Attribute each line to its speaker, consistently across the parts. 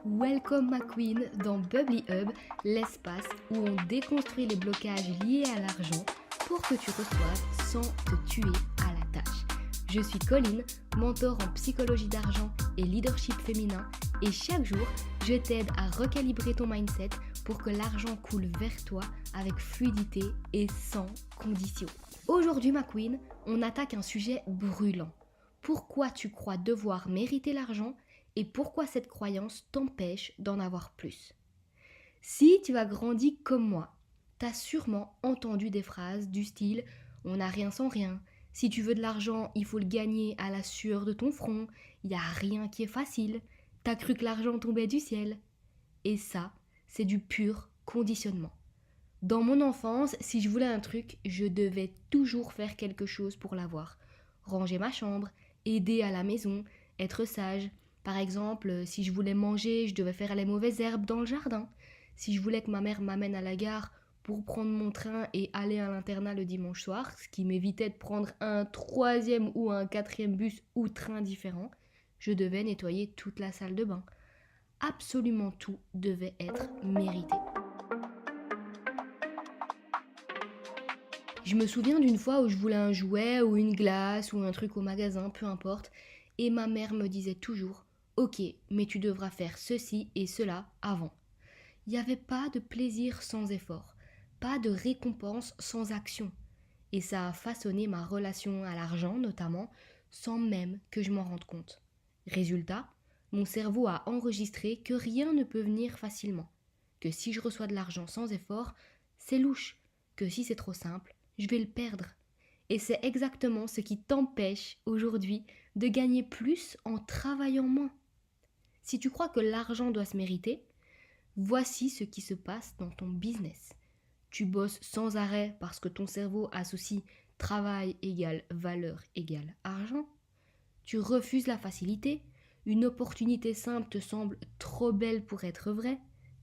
Speaker 1: Welcome ma queen dans Bubbly Hub, l'espace où on déconstruit les blocages liés à l'argent pour que tu reçoives sans te tuer à la tâche. Je suis Colline, mentor en psychologie d'argent et leadership féminin et chaque jour, je t'aide à recalibrer ton mindset pour que l'argent coule vers toi avec fluidité et sans condition. Aujourd'hui ma queen, on attaque un sujet brûlant. Pourquoi tu crois devoir mériter l'argent et pourquoi cette croyance t'empêche d'en avoir plus. Si tu as grandi comme moi, t'as sûrement entendu des phrases du style « on n'a rien sans rien »,« si tu veux de l'argent, il faut le gagner à la sueur de ton front »,« il n'y a rien qui est facile »,« t'as cru que l'argent tombait du ciel ». Et ça, c'est du pur conditionnement. Dans mon enfance, si je voulais un truc, je devais toujours faire quelque chose pour l'avoir. Ranger ma chambre, aider à la maison, être sage. Par exemple, si je voulais manger, je devais faire les mauvaises herbes dans le jardin. Si je voulais que ma mère m'amène à la gare pour prendre mon train et aller à l'internat le dimanche soir, ce qui m'évitait de prendre un troisième ou un quatrième bus ou train différent, je devais nettoyer toute la salle de bain. Absolument tout devait être mérité. Je me souviens d'une fois où je voulais un jouet ou une glace ou un truc au magasin, peu importe, et ma mère me disait toujours « Ok, mais tu devras faire ceci et cela avant ». Il n'y avait pas de plaisir sans effort, pas de récompense sans action. Et ça a façonné ma relation à l'argent notamment, sans même que je m'en rende compte. Résultat, mon cerveau a enregistré que rien ne peut venir facilement, que si je reçois de l'argent sans effort, c'est louche, que si c'est trop simple, je vais le perdre. Et c'est exactement ce qui t'empêche aujourd'hui de gagner plus en travaillant moins. Si tu crois que l'argent doit se mériter, voici ce qui se passe dans ton business. Tu bosses sans arrêt parce que ton cerveau associe travail égale valeur égale argent. Tu refuses la facilité. Une opportunité simple te semble trop belle pour être vraie.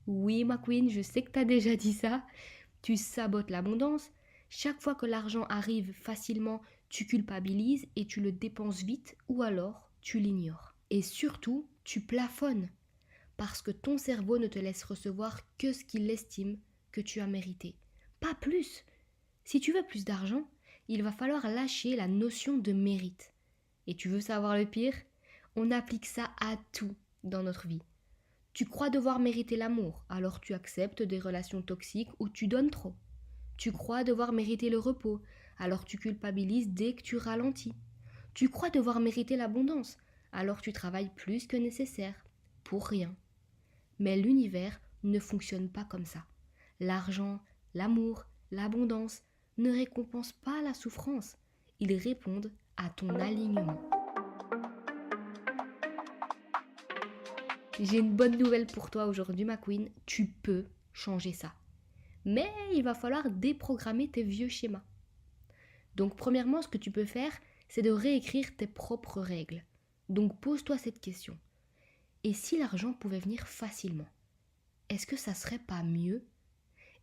Speaker 1: Oui, ma queen, je sais que t'as déjà dit ça. Tu sabotes l'abondance. Chaque fois que l'argent arrive facilement, tu culpabilises et tu le dépenses vite ou alors tu l'ignores. Et surtout, tu plafonnes parce que ton cerveau ne te laisse recevoir que ce qu'il estime que tu as mérité. Pas plus. Si tu veux plus d'argent, il va falloir lâcher la notion de mérite. Et tu veux savoir le pire ? On applique ça à tout dans notre vie. Tu crois devoir mériter l'amour, alors tu acceptes des relations toxiques où tu donnes trop. Tu crois devoir mériter le repos, alors tu culpabilises dès que tu ralentis. Tu crois devoir mériter l'abondance, alors tu travailles plus que nécessaire, pour rien. Mais l'univers ne fonctionne pas comme ça. L'argent, l'amour, l'abondance ne récompensent pas la souffrance, ils répondent à ton alignement. J'ai une bonne nouvelle pour toi aujourd'hui ma queen, tu peux changer ça. Mais il va falloir déprogrammer tes vieux schémas. Donc premièrement, ce que tu peux faire, c'est de réécrire tes propres règles. Donc pose-toi cette question. Et si l'argent pouvait venir facilement ? Est-ce que ça serait pas mieux ?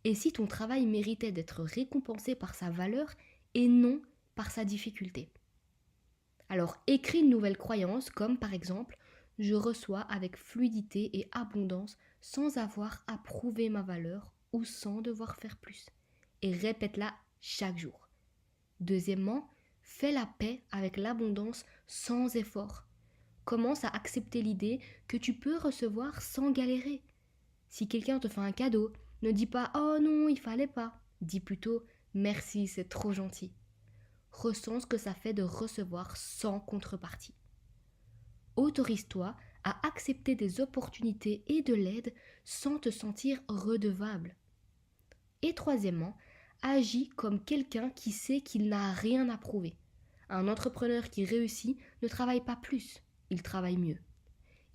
Speaker 1: Et si ton travail méritait d'être récompensé par sa valeur et non par sa difficulté ? Alors écris une nouvelle croyance comme par exemple « Je reçois avec fluidité et abondance sans avoir à prouver ma valeur ou sans devoir faire plus » et répète-la chaque jour. Deuxièmement, fais la paix avec l'abondance sans effort. Commence à accepter l'idée que tu peux recevoir sans galérer. Si quelqu'un te fait un cadeau, ne dis pas « Oh non, il fallait pas ». Dis plutôt « Merci, c'est trop gentil ». Ressens ce que ça fait de recevoir sans contrepartie. Autorise-toi à accepter des opportunités et de l'aide sans te sentir redevable. Et troisièmement, agis comme quelqu'un qui sait qu'il n'a rien à prouver. Un entrepreneur qui réussit ne travaille pas plus, il travaille mieux.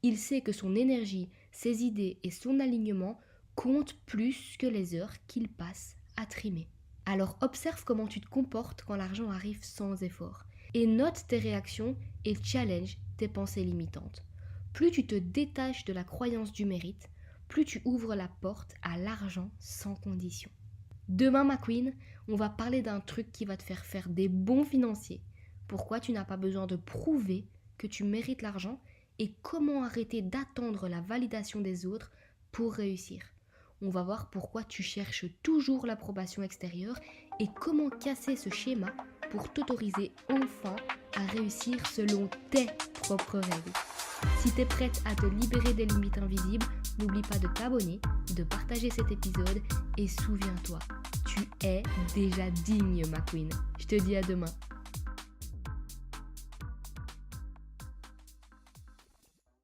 Speaker 1: Il sait que son énergie, ses idées et son alignement comptent plus que les heures qu'il passe à trimer. Alors observe comment tu te comportes quand l'argent arrive sans effort et note tes réactions et challenge tes pensées limitantes. Plus tu te détaches de la croyance du mérite, plus tu ouvres la porte à l'argent sans condition. Demain ma queen, on va parler d'un truc qui va te faire faire des bons financiers. Pourquoi tu n'as pas besoin de prouver que tu mérites l'argent et comment arrêter d'attendre la validation des autres pour réussir. On va voir pourquoi tu cherches toujours l'approbation extérieure et comment casser ce schéma pour t'autoriser enfin à réussir selon tes propres règles. Si tu es prête à te libérer des limites invisibles, n'oublie pas de t'abonner, de partager cet épisode et souviens-toi, tu es déjà digne, ma queen. Je te dis à demain.